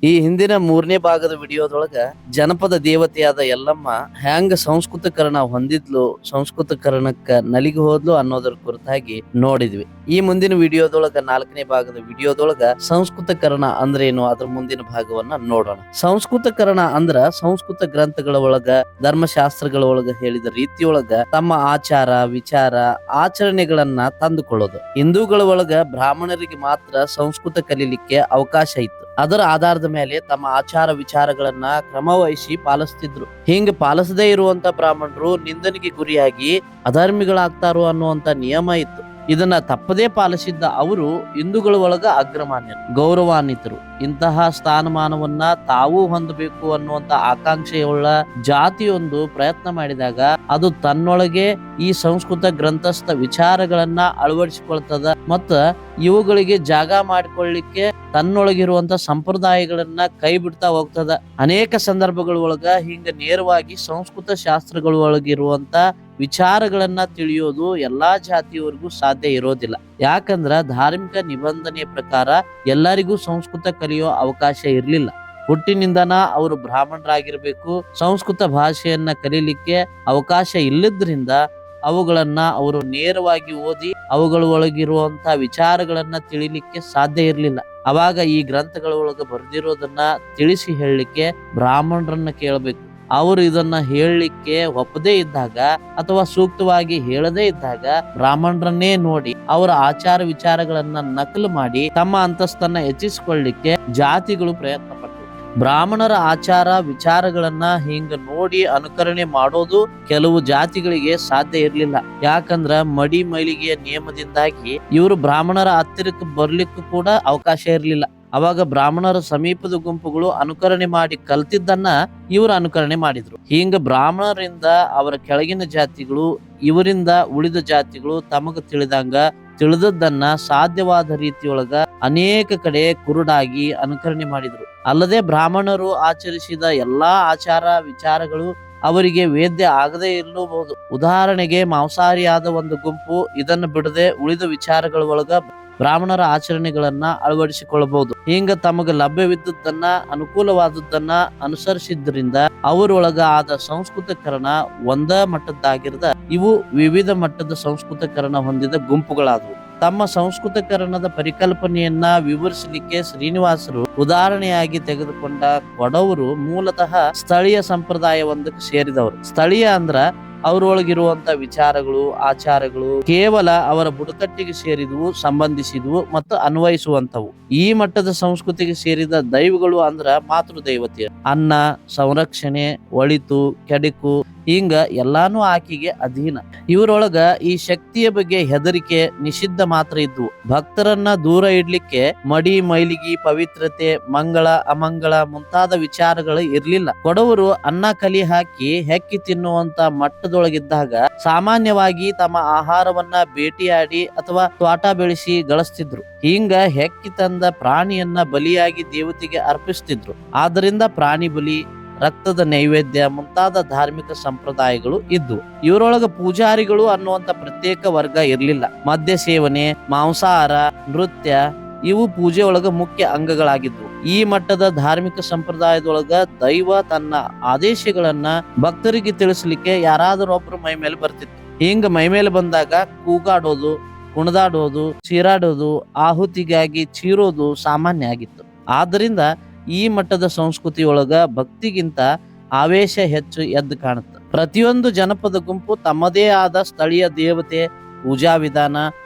ಈ ಹಿಂದಿನ 3ನೇ ಭಾಗದ ವಿಡಿಯೋದೊಳಗ ಜನಪದ ದೇವತೆಯಾದ ಯಲ್ಲಮ್ಮ ಹ್ಯಾಂಗ ಸಂಸ್ಕೃತಕರಣ ಹೊಂದಿದ್ಲು, ಸಂಸ್ಕೃತಕರಣಕ್ಕ ನಲಿಗೆ ಹೋದ್ಲು ಅನ್ನೋದರ ಕುರಿತಾಗಿ ನೋಡಿದ್ವಿ. ಈ ಮುಂದಿನ ವಿಡಿಯೋದೊಳಗ 4ನೇ ಭಾಗದ ವಿಡಿಯೋದೊಳಗ ಸಂಸ್ಕೃತಕರಣ ಅಂದ್ರೇನು ಅದ್ರ ಮುಂದಿನ ಭಾಗವನ್ನ ನೋಡೋಣ. ಸಂಸ್ಕೃತಕರಣ ಅಂದ್ರ ಸಂಸ್ಕೃತ ಗ್ರಂಥಗಳ ಒಳಗ ಧರ್ಮಶಾಸ್ತ್ರಗಳ ಒಳಗ ಹೇಳಿದ ರೀತಿಯೊಳಗ ತಮ್ಮ ಆಚಾರ ವಿಚಾರ ಆಚರಣೆಗಳನ್ನ ತಂದುಕೊಳ್ಳೋದು. ಹಿಂದೂಗಳ ಒಳಗ ಬ್ರಾಹ್ಮಣರಿಗೆ ಮಾತ್ರ ಸಂಸ್ಕೃತ ಕಲೀಲಿಕ್ಕೆ ಅವಕಾಶ ಇತ್ತು. ಅದರ ಆಧಾರದ ಮೇಲೆ ತಮ್ಮ ಆಚಾರ ವಿಚಾರಗಳನ್ನ ಕ್ರಮವಹಿಸಿ ಪಾಲಿಸ್ತಿದ್ರು. ಹಿಂಗ ಪಾಲಿಸದೇ ಇರುವಂತ ಬ್ರಾಹ್ಮಣರು ನಿಂದನೆಗೆ ಗುರಿಯಾಗಿ ಅಧರ್ಮಿಗಳಾಗ್ತಾರೋ ಅನ್ನುವಂತ ನಿಯಮ ಇತ್ತು. ಇದನ್ನ ತಪ್ಪದೇ ಪಾಲಿಸಿದ್ದ ಅವರು ಹಿಂದೂಗಳ ಒಳಗ ಅಗ್ರಮಾನ್ಯರು, ಗೌರವಾನ್ವಿತರು. ಇಂತಹ ಸ್ಥಾನಮಾನವನ್ನ ತಾವೂ ಹೊಂದಬೇಕು ಅನ್ನುವಂತ ಆಕಾಂಕ್ಷೆಯುಳ್ಳ ಜಾತಿಯೊಂದು ಪ್ರಯತ್ನ ಮಾಡಿದಾಗ ಅದು ತನ್ನೊಳಗೆ ಈ ಸಂಸ್ಕೃತ ಗ್ರಂಥಸ್ಥ ವಿಚಾರಗಳನ್ನ ಅಳವಡಿಸಿಕೊಳ್ತದ ಮತ್ತ ಇವುಗಳಿಗೆ ಜಾಗ ಮಾಡಿಕೊಳ್ಳಿಕ್ಕೆ ತನ್ನೊಳಗಿರುವಂತ ಸಂಪ್ರದಾಯಗಳನ್ನ ಕೈ ಬಿಡ್ತಾ ಹೋಗ್ತದ. ಅನೇಕ ಸಂದರ್ಭಗಳ ಒಳಗ ಹಿಂಗ ನೇರವಾಗಿ ಸಂಸ್ಕೃತ ಶಾಸ್ತ್ರಗಳ ಒಳಗಿರುವಂತ ವಿಚಾರಗಳನ್ನ ತಿಳಿಯೋದು ಎಲ್ಲಾ ಜಾತಿಯವರಿಗೂ ಸಾಧ್ಯ ಇರೋದಿಲ್ಲ. ಯಾಕಂದ್ರ ಧಾರ್ಮಿಕ ನಿಬಂಧನೆಯ ಪ್ರಕಾರ ಎಲ್ಲರಿಗೂ ಸಂಸ್ಕೃತ ಕಲಿಯೋ ಅವಕಾಶ ಇರ್ಲಿಲ್ಲ. ಹುಟ್ಟಿನಿಂದನ ಅವರು ಬ್ರಾಹ್ಮಣರಾಗಿರ್ಬೇಕು. ಸಂಸ್ಕೃತ ಭಾಷೆಯನ್ನ ಕಲೀಲಿಕ್ಕೆ ಅವಕಾಶ ಇಲ್ಲದ್ರಿಂದ ಅವುಗಳನ್ನ ಅವರು ನೇರವಾಗಿ ಓದಿ ಅವುಗಳ ಒಳಗಿರುವಂತಹ ವಿಚಾರಗಳನ್ನ ತಿಳಿಲಿಕ್ಕೆ ಸಾಧ್ಯ ಇರ್ಲಿಲ್ಲ. ಅವಾಗ ಈ ಗ್ರಂಥಗಳ ಒಳಗ ಬರೆದಿರೋದನ್ನ ತಿಳಿಸಿ ಹೇಳಲಿಕ್ಕೆ ಬ್ರಾಹ್ಮಣರನ್ನ ಕೇಳಬೇಕು. ಅವರು ಇದನ್ನ ಹೇಳಲಿಕ್ಕೆ ಒಪ್ಪದೇ ಇದ್ದಾಗ ಅಥವಾ ಸೂಕ್ತವಾಗಿ ಹೇಳದೇ ಇದ್ದಾಗ ಬ್ರಾಹ್ಮಣರನ್ನೇ ನೋಡಿ ಅವರ ಆಚಾರ ವಿಚಾರಗಳನ್ನ ನಕಲು ಮಾಡಿ ತಮ್ಮ ಅಂತಸ್ತನ್ನ ಹೆಚ್ಚಿಸಿಕೊಳ್ಳಿಕ್ಕೆ ಜಾತಿಗಳು ಪ್ರಯತ್ನ ಪಟ್ಟರು. ಬ್ರಾಹ್ಮಣರ ಆಚಾರ ವಿಚಾರಗಳನ್ನ ಹಿಂಗ ನೋಡಿ ಅನುಕರಣೆ ಮಾಡೋದು ಕೆಲವು ಜಾತಿಗಳಿಗೆ ಸಾಧ್ಯ ಇರ್ಲಿಲ್ಲ. ಯಾಕಂದ್ರ ಮಡಿ ಮೈಲಿಗೆಯ ನಿಯಮದಿಂದಾಗಿ ಇವರು ಬ್ರಾಹ್ಮಣರ ಹತ್ತಿರಕ್ಕೆ ಬರ್ಲಿಕ್ಕೂ ಕೂಡ ಅವಕಾಶ ಇರ್ಲಿಲ್ಲ. ಅವಾಗ ಬ್ರಾಹ್ಮಣರ ಸಮೀಪದ ಗುಂಪುಗಳು ಅನುಕರಣೆ ಮಾಡಿ ಕಲ್ತಿದ್ದನ್ನ ಇವರು ಅನುಕರಣೆ ಮಾಡಿದ್ರು. ಹಿಂಗ ಬ್ರಾಹ್ಮಣರಿಂದ ಅವರ ಕೆಳಗಿನ ಜಾತಿಗಳು, ಇವರಿಂದ ಉಳಿದ ಜಾತಿಗಳು ತಮಗ ತಿಳಿದದ್ದನ್ನ ಸಾಧ್ಯವಾದ ರೀತಿಯೊಳಗ ಅನೇಕ ಕಡೆ ಕುರುಡಾಗಿ ಅನುಕರಣೆ ಮಾಡಿದ್ರು. ಅಲ್ಲದೆ ಬ್ರಾಹ್ಮಣರು ಆಚರಿಸಿದ ಎಲ್ಲಾ ಆಚಾರ ವಿಚಾರಗಳು ಅವರಿಗೆ ವೇದ್ಯ ಆಗದೇ ಇರಲೂಬಹುದು. ಉದಾಹರಣೆಗೆ ಮಾಂಸಾಹಾರಿಯಾದ ಒಂದು ಗುಂಪು ಇದನ್ನು ಬಿಡದೆ ಉಳಿದ ವಿಚಾರಗಳ ಒಳಗ ಬ್ರಾಹ್ಮಣರ ಆಚರಣೆಗಳನ್ನ ಅಳವಡಿಸಿಕೊಳ್ಳಬಹುದು. ಹಿಂಗ ತಮಗೆ ಲಭ್ಯವಿದ್ದದ್ದನ್ನ ಅನುಕೂಲವಾದದ್ದನ್ನ ಅನುಸರಿಸಿದ್ರಿಂದ ಅವರೊಳಗ ಆದ ಸಂಸ್ಕೃತಕರಣ ಒಂದ ಮಟ್ಟದ್ದಾಗಿರದ ಇವು ವಿವಿಧ ಮಟ್ಟದ ಸಂಸ್ಕೃತಕರಣ ಹೊಂದಿದ ಗುಂಪುಗಳಾದವು. ತಮ್ಮ ಸಂಸ್ಕೃತಕರಣದ ಪರಿಕಲ್ಪನೆಯನ್ನ ವಿವರಿಸಲಿಕ್ಕೆ ಶ್ರೀನಿವಾಸರು ಉದಾಹರಣೆಯಾಗಿ ತೆಗೆದುಕೊಂಡ ಕೊಡವರು ಮೂಲತಃ ಸ್ಥಳೀಯ ಸಂಪ್ರದಾಯವೊಂದಕ್ಕೆ ಸೇರಿದವರು. ಸ್ಥಳೀಯ ಅಂದ್ರ ಅವರೊಳಗಿರುವಂತ ವಿಚಾರಗಳು ಆಚಾರಗಳು ಕೇವಲ ಅವರ ಬುಡಕಟ್ಟಿಗೆ ಸೇರಿದವು, ಸಂಬಂಧಿಸಿದವು ಮತ್ತು ಅನ್ವಯಿಸುವಂತವು. ಈ ಮಟ್ಟದ ಸಂಸ್ಕೃತಿಗೆ ಸೇರಿದ ದೈವಗಳು ಅಂದ್ರ ಮಾತೃ ದೇವತೆ, ಅನ್ನ, ಸಂರಕ್ಷಣೆ, ಒಳಿತು, ಕೆಡುಕು ಹಿಂಗ ಎಲ್ಲಾನು ಆಕೆಗೆ ಅಧೀನ. ಇವರೊಳಗ ಈ ಶಕ್ತಿಯ ಬಗ್ಗೆ ಹೆದರಿಕೆ ನಿಷಿದ್ಧ ಮಾತ್ರ ಇದ್ವು. ಭಕ್ತರನ್ನ ದೂರ ಇಡ್ಲಿಕ್ಕೆ ಮಡಿ ಮೈಲಿಗಿ ಪವಿತ್ರತೆ ಮಂಗಳ ಅಮಂಗಳ ಮುಂತಾದ ವಿಚಾರಗಳು ಇರ್ಲಿಲ್ಲ. ಕೊಡವರು ಅನ್ನ ಕಲಿ ಹಾಕಿ ಹೆಕ್ಕಿ ತಿನ್ನುವಂತ ಮಟ್ಟದೊಳಗಿದ್ದಾಗ ಸಾಮಾನ್ಯವಾಗಿ ತಮ್ಮ ಆಹಾರವನ್ನ ಬೇಟೆಯಾಡಿ ಅಥವಾ ತೋಟ ಬೆಳೆಸಿ ಗಳಿಸ್ತಿದ್ರು. ಹಿಂಗ ಹೆಕ್ಕಿ ತಂದ ಪ್ರಾಣಿಯನ್ನ ಬಲಿಯಾಗಿ ದೇವತೆಗೆ ಅರ್ಪಿಸ್ತಿದ್ರು. ಆದ್ದರಿಂದ ಪ್ರಾಣಿ ಬಲಿ, ರಕ್ತದ ನೈವೇದ್ಯ ಮುಂತಾದ ಧಾರ್ಮಿಕ ಸಂಪ್ರದಾಯಗಳು ಇದ್ವು. ಇವರೊಳಗ ಪೂಜಾರಿಗಳು ಅನ್ನುವಂತ ಪ್ರತ್ಯೇಕ ವರ್ಗ ಇರ್ಲಿಲ್ಲ. ಮದ್ಯ ಸೇವನೆ, ಮಾಂಸಾಹಾರ, ನೃತ್ಯ ಇವು ಪೂಜೆ ಒಳಗ ಮುಖ್ಯ ಅಂಗಗಳಾಗಿದ್ವು. ಈ ಮಟ್ಟದ ಧಾರ್ಮಿಕ ಸಂಪ್ರದಾಯದೊಳಗ ದೈವ ತನ್ನ ಆದೇಶಗಳನ್ನ ಭಕ್ತರಿಗೆ ತಿಳಿಸ್ಲಿಕ್ಕೆ ಯಾರಾದರೂ ಒಬ್ರು ಮೈ ಮೇಲೆ ಬರ್ತಿತ್ತು. ಹಿಂಗ ಮೈ ಮೇಲೆ ಬಂದಾಗ ಕೂಗಾಡೋದು, ಕುಣಿದಾಡೋದು, ಚೀರಾಡೋದು, ಆಹುತಿಗಾಗಿ ಚೀರೋದು ಸಾಮಾನ್ಯ ಆಗಿತ್ತು. ಆದ್ದರಿಂದ ಈ ಮಟ್ಟದ ಸಂಸ್ಕೃತಿಯೊಳಗ ಭಕ್ತಿಗಿಂತ ಆವೇಶ ಹೆಚ್ಚು ಎದ್ದು ಕಾಣುತ್ತೆ. ಪ್ರತಿಯೊಂದು ಜನಪದ ಗುಂಪು ತಮ್ಮದೇ ಆದ ಸ್ಥಳೀಯ ದೇವತೆ, ಪೂಜಾ ವಿಧಾನ,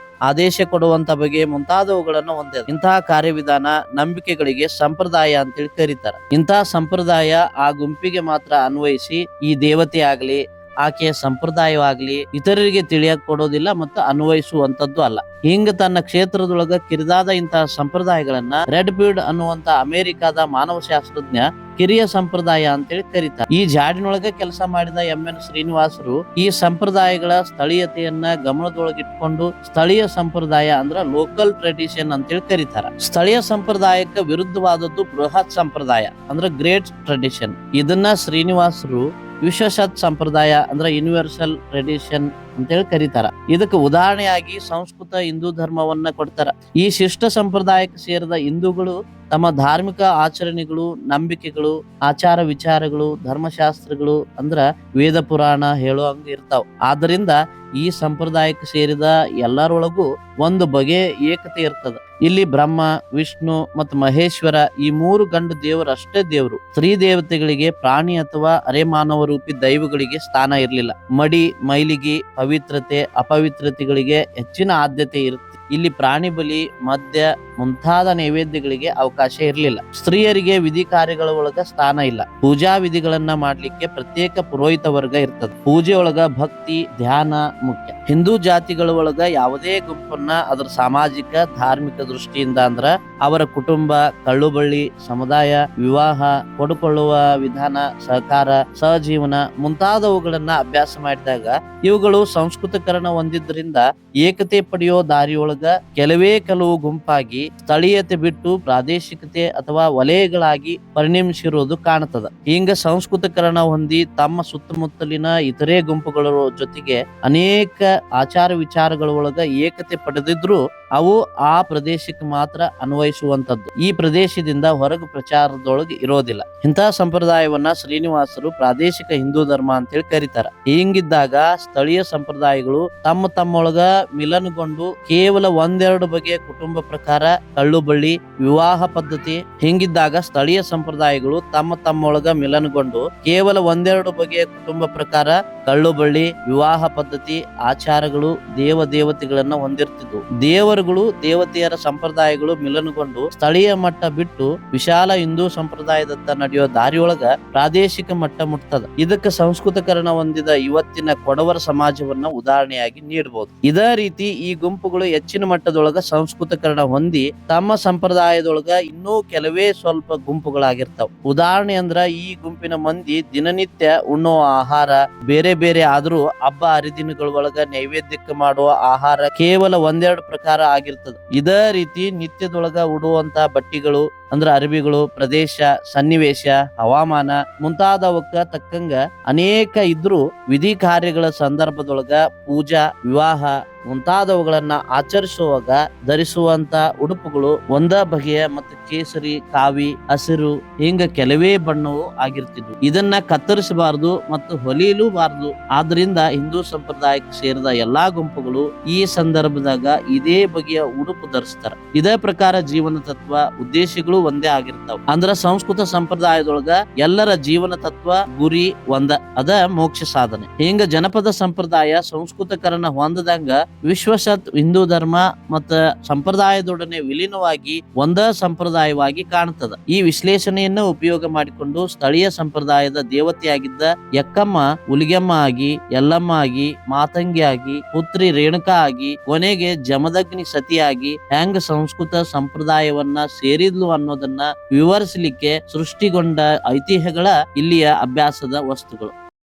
ಆದೇಶ ಕೊಡುವಂತ ಬಗೆ ಮುಂತಾದವುಗಳನ್ನು ಹೊಂದಿದೆ. ಇಂತಹ ಕಾರ್ಯವಿಧಾನ ನಂಬಿಕೆಗಳಿಗೆ ಸಂಪ್ರದಾಯ ಅಂತೇಳಿ ಕರೀತಾರೆ. ಇಂತಹ ಸಂಪ್ರದಾಯ ಆ ಗುಂಪಿಗೆ ಮಾತ್ರ ಅನ್ವಯಿಸಿ ಈ ದೇವತೆ ಆಗ್ಲಿ ಆಕೆಯ ಸಂಪ್ರದಾಯವಾಗ್ಲಿ ಇತರರಿಗೆ ತಿಳಿಯಕ್ ಕೊಡೋದಿಲ್ಲ ಮತ್ತು ಅನ್ವಯಿಸುವಂತದ್ದು ಅಲ್ಲ. ಹಿಂಗ ತನ್ನ ಕ್ಷೇತ್ರದೊಳಗ ಕಿರಿದಾದ ಇಂತಹ ಸಂಪ್ರದಾಯಗಳನ್ನ ರೆಡ್ ಬೀರ್ಡ್ ಅನ್ನುವಂತ ಅಮೆರಿಕಾದ ಮಾನವಶಾಸ್ತ್ರಜ್ಞ ಕಿರಿಯ ಸಂಪ್ರದಾಯ ಅಂತೇಳಿ ಕರೀತಾರೆ. ಈ ಜಾಡಿನೊಳಗ ಕೆಲಸ ಮಾಡಿದ ಎಂ.ಎನ್. ಶ್ರೀನಿವಾಸರು ಈ ಸಂಪ್ರದಾಯಗಳ ಸ್ಥಳೀಯತೆಯನ್ನ ಗಮನದೊಳಗಿಟ್ಕೊಂಡು ಸ್ಥಳೀಯ ಸಂಪ್ರದಾಯ ಅಂದ್ರ ಲೋಕಲ್ ಟ್ರೆಡಿಷನ್ ಅಂತೇಳಿ ಕರೀತಾರ. ಸ್ಥಳೀಯ ಸಂಪ್ರದಾಯಕ್ಕೆ ವಿರುದ್ಧವಾದದ್ದು ಬೃಹತ್ ಸಂಪ್ರದಾಯ ಅಂದ್ರೆ ಗ್ರೇಟ್ ಟ್ರೆಡಿಷನ್. ಇದನ್ನ ಶ್ರೀನಿವಾಸರು ವಿಶ್ವಸತ್ ಸಂಪ್ರದಾಯ ಅಂದ್ರೆ ಯೂನಿವರ್ಸಲ್ ಟ್ರೆಡಿಷನ್ ಅಂತೇಳಿ ಕರೀತಾರ. ಇದಕ್ಕೆ ಉದಾಹರಣೆಯಾಗಿ ಸಂಸ್ಕೃತ ಹಿಂದೂ ಧರ್ಮವನ್ನ ಕೊಡ್ತಾರ. ಈ ಶಿಷ್ಟ ಸಂಪ್ರದಾಯಕ್ಕೆ ಸೇರಿದ ಹಿಂದೂಗಳು ತಮ್ಮ ಧಾರ್ಮಿಕ ಆಚರಣೆಗಳು, ನಂಬಿಕೆಗಳು, ಆಚಾರ ವಿಚಾರಗಳು, ಧರ್ಮಶಾಸ್ತ್ರಗಳು ಅಂದ್ರ ವೇದ ಪುರಾಣ ಹೇಳೋ ಹಂಗ ಇರ್ತಾವ. ಆದ್ದರಿಂದ ಈ ಸಂಪ್ರದಾಯಕ್ಕೆ ಸೇರಿದ ಎಲ್ಲರೊಳಗೂ ಒಂದು ಬಗೆ ಏಕತೆ ಇರ್ತದ. ಇಲ್ಲಿ ಬ್ರಹ್ಮ, ವಿಷ್ಣು ಮತ್ತು ಮಹೇಶ್ವರ ಈ ಮೂರು ಗಂಡು ದೇವರು ಅಷ್ಟೇ ದೇವರು. ಸ್ತ್ರೀ ದೇವತೆಗಳಿಗೆ ಪ್ರಾಣಿ ಅಥವಾ ಅರೆಮಾನವ ರೂಪಿ ದೈವಗಳಿಗೆ ಸ್ಥಾನ ಇರಲಿಲ್ಲ. ಮಡಿ, ಮೈಲಿಗೆ, ಪವಿತ್ರತೆ, ಅಪವಿತ್ರತೆಗಳಿಗೆ ಹೆಚ್ಚಿನ ಆದ್ಯತೆ ಇರುತ್ತೆ. ಇಲ್ಲಿ ಪ್ರಾಣಿ ಬಲಿ, ಮದ್ಯ ಮುಂತಾದ ನೈವೇದ್ಯಗಳಿಗೆ ಅವಕಾಶ ಇರಲಿಲ್ಲ. ಸ್ತ್ರೀಯರಿಗೆ ವಿಧಿ ಕಾರ್ಯಗಳ ಒಳಗ ಸ್ಥಾನ ಇಲ್ಲ. ಪೂಜಾ ವಿಧಿಗಳನ್ನ ಮಾಡ್ಲಿಕ್ಕೆ ಪ್ರತ್ಯೇಕ ಪುರೋಹಿತ ವರ್ಗ ಇರ್ತದ. ಪೂಜೆ ಒಳಗ ಭಕ್ತಿ, ಧ್ಯಾನ ಮುಖ್ಯ. ಹಿಂದೂ ಜಾತಿಗಳ ಒಳಗ ಯಾವುದೇ ಗುಂಪನ್ನ ಅದರ ಸಾಮಾಜಿಕ, ಧಾರ್ಮಿಕ ದೃಷ್ಟಿಯಿಂದ ಅಂದ್ರ ಅವರ ಕುಟುಂಬ, ಕಳ್ಳುಬಳ್ಳಿ, ಸಮುದಾಯ, ವಿವಾಹ, ಕೊಡುಕೊಳ್ಳುವ ವಿಧಾನ, ಸಹಕಾರ, ಸಹಜೀವನ ಮುಂತಾದವುಗಳನ್ನ ಅಭ್ಯಾಸ ಮಾಡಿದಾಗ ಇವುಗಳು ಸಂಸ್ಕೃತಕರಣ ಹೊಂದಿದ್ರಿಂದ ಏಕತೆ ಪಡೆಯೋ ದಾರಿಯೊಳಗ ಕೆಲವು ಗುಂಪಾಗಿ ಸ್ಥಳೀಯತೆ ಬಿಟ್ಟು ಪ್ರಾದೇಶಿಕತೆ ಅಥವಾ ವಲಯಗಳಾಗಿ ಪರಿಣಮಿಸಿರುವುದು ಕಾಣುತ್ತದೆ. ಹಿಂಗ ಸಂಸ್ಕೃತಕರಣ ಹೊಂದಿ ತಮ್ಮ ಸುತ್ತಮುತ್ತಲಿನ ಇತರೆ ಗುಂಪುಗಳ ಜೊತೆಗೆ ಅನೇಕ ಆಚಾರ ವಿಚಾರಗಳ ಒಳಗ ಏಕತೆ ಪಡೆದಿದ್ರು ಅವು ಆ ಪ್ರದೇಶಕ್ಕೆ ಮಾತ್ರ ಅನ್ವಯಿಸುವಂತದ್ದು. ಈ ಪ್ರದೇಶದಿಂದ ಹೊರಗು ಪ್ರಚಾರದೊಳಗೆ ಇರೋದಿಲ್ಲ. ಇಂತಹ ಸಂಪ್ರದಾಯವನ್ನ ಶ್ರೀನಿವಾಸರು ಪ್ರಾದೇಶಿಕ ಹಿಂದೂ ಧರ್ಮ ಅಂತೇಳಿ ಕರೀತಾರ. ಹಿಂಗಿದ್ದಾಗ ಸ್ಥಳೀಯ ಸಂಪ್ರದಾಯಗಳು ತಮ್ಮೊಳಗ ಮಿಲನಗೊಂಡು ಕೇವಲ ಒಂದೆರಡು ಬಗೆಯ ಕುಟುಂಬ ಪ್ರಕಾರ, ಕಳ್ಳುಬಳ್ಳಿ, ವಿವಾಹ ಪದ್ಧತಿ ಹಿಂಗಿದ್ದಾಗ ಸ್ಥಳೀಯ ಸಂಪ್ರದಾಯಗಳು ತಮ್ಮೊಳಗ ಮಿಲನಗೊಂಡು ಕೇವಲ ಒಂದೆರಡು ಬಗೆಯ ಕುಟುಂಬ ಪ್ರಕಾರ, ಕಳ್ಳುಬಳ್ಳಿ, ವಿವಾಹ ಪದ್ಧತಿ, ಆಚಾರಗಳು, ದೇವತೆಗಳನ್ನ ಹೊಂದಿರ್ತಿದ್ವು. ದೇವರುಗಳು, ದೇವತೆಯರ ಸಂಪ್ರದಾಯಗಳು ಮಿಲನಗೊಂಡು ಸ್ಥಳೀಯ ಮಟ್ಟ ಬಿಟ್ಟು ವಿಶಾಲ ಹಿಂದೂ ಸಂಪ್ರದಾಯದತ್ತ ನಡೆಯೋ ದಾರಿಯೊಳಗ ಪ್ರಾದೇಶಿಕ ಮಟ್ಟ ಮುಟ್ತದ. ಇದಕ್ಕೆ ಸಂಸ್ಕೃತಕರಣ ಹೊಂದಿದ ಇವತ್ತಿನ ಕೊಡವರ ಸಮಾಜವನ್ನ ಉದಾಹರಣೆಯಾಗಿ ನೀಡಬಹುದು. ಇದೇ ರೀತಿ ಈ ಗುಂಪುಗಳು ಹೆಚ್ಚಿನ ಮಟ್ಟದೊಳಗ ಸಂಸ್ಕೃತಕರಣ ಹೊಂದಿ ತಮ್ಮ ಸಂಪ್ರದಾಯದೊಳಗ ಇನ್ನೂ ಕೆಲವೇ ಸ್ವಲ್ಪ ಗುಂಪುಗಳಾಗಿರ್ತಾವ. ಉದಾಹರಣೆ ಅಂದ್ರ ಈ ಗುಂಪಿನ ಮಂದಿ ದಿನನಿತ್ಯ ಉಣ್ಣೋ ಆಹಾರ ಬೇರೆ ಆದ್ರೂ ಹಬ್ಬ ಹರಿದಿನಗಳ ಒಳಗ ನೈವೇದ್ಯಕ್ಕೆ ಮಾಡುವ ಆಹಾರ ಕೇವಲ ಒಂದೆರಡು ಪ್ರಕಾರ ಆಗಿರ್ತದ. ಇದೇ ರೀತಿ ನಿತ್ಯದೊಳಗ ಉಡುವಂತ ಬಟ್ಟಿಗಳು ಅಂದ್ರ ಅರಬಿಗಳು, ಪ್ರದೇಶ, ಸನ್ನಿವೇಶ, ಹವಾಮಾನ ಮುಂತಾದವಕ್ಕ ತಕ್ಕಂಗ ಅನೇಕ ಇದ್ರು ವಿಧಿ ಕಾರ್ಯಗಳ ಸಂದರ್ಭದೊಳಗ ಪೂಜಾ, ವಿವಾಹ ಮುಂತಾದವುಗಳನ್ನ ಆಚರಿಸುವಾಗ ಧರಿಸುವಂತ ಉಡುಪುಗಳು ಒಂದ ಬಗೆಯ ಮತ್ತು ಕೇಸರಿ, ಕಾವಿ, ಹಸಿರು ಹಿಂಗ ಕೆಲವೇ ಬಣ್ಣವು ಆಗಿರ್ತಿದ್ವು. ಇದನ್ನ ಕತ್ತರಿಸಬಾರದು ಮತ್ತು ಹೊಲಿಯಲೂಬಾರದು. ಆದ್ರಿಂದ ಹಿಂದೂ ಸಂಪ್ರದಾಯಕ್ಕೆ ಸೇರಿದ ಎಲ್ಲಾ ಗುಂಪುಗಳು ಈ ಸಂದರ್ಭದಾಗ ಇದೇ ಬಗೆಯ ಉಡುಪು ಧರಿಸ್ತಾರ. ಇದೇ ಪ್ರಕಾರ ಜೀವನ ತತ್ವ, ಉದ್ದೇಶಗಳು ಒಂದೇ ಆಗಿರ್ತಾವ. ಅಂದ್ರ ಸಂಸ್ಕೃತ ಸಂಪ್ರದಾಯದೊಳಗ ಎಲ್ಲರ ಜೀವನ ತತ್ವ, ಗುರಿ ಒಂದ, ಅದ ಮೋಕ್ಷ ಸಾಧನೆ. ಹಿಂಗ ಜನಪದ ಸಂಪ್ರದಾಯ ಸಂಸ್ಕೃತಕರಣ ಹೊಂದದಂಗ ವಿಶ್ವಸತ್ ಹಿಂದೂ ಧರ್ಮ ಮತ್ತ ಸಂಪ್ರದಾಯದೊಡನೆ ವಿಲೀನವಾಗಿ ಒಂದ ಸಂಪ್ರದಾಯವಾಗಿ ಕಾಣುತ್ತದೆ. ಈ ವಿಶ್ಲೇಷಣೆಯನ್ನ ಉಪಯೋಗ ಮಾಡಿಕೊಂಡು ಸ್ಥಳೀಯ ಸಂಪ್ರದಾಯದ ದೇವತೆಯಾಗಿದ್ದ ಯಕ್ಕಮ್ಮ ಹುಲಿಗೆಮ್ಮ ಆಗಿ, ಯಲ್ಲಮ್ಮ ಆಗಿ, ಮಾತಂಗಿ ಆಗಿ, ಪುತ್ರಿ ರೇಣುಕಾ ಆಗಿ, ಕೊನೆಗೆ ಜಮದಗ್ನಿ ಸತಿಯಾಗಿ ಹೆಂಗ ಸಂಸ್ಕೃತ ಸಂಪ್ರದಾಯವನ್ನ ಸೇರಿದ್ಲು ಅನ್ನೋದನ್ನ ವಿವರಿಸಲಿಕ್ಕೆ ಸೃಷ್ಟಿಗೊಂಡ ಐತಿಹ್ಯಗಳ ಇಲ್ಲಿಯ ಅಭ್ಯಾಸದ ವಸ್ತುಗಳು.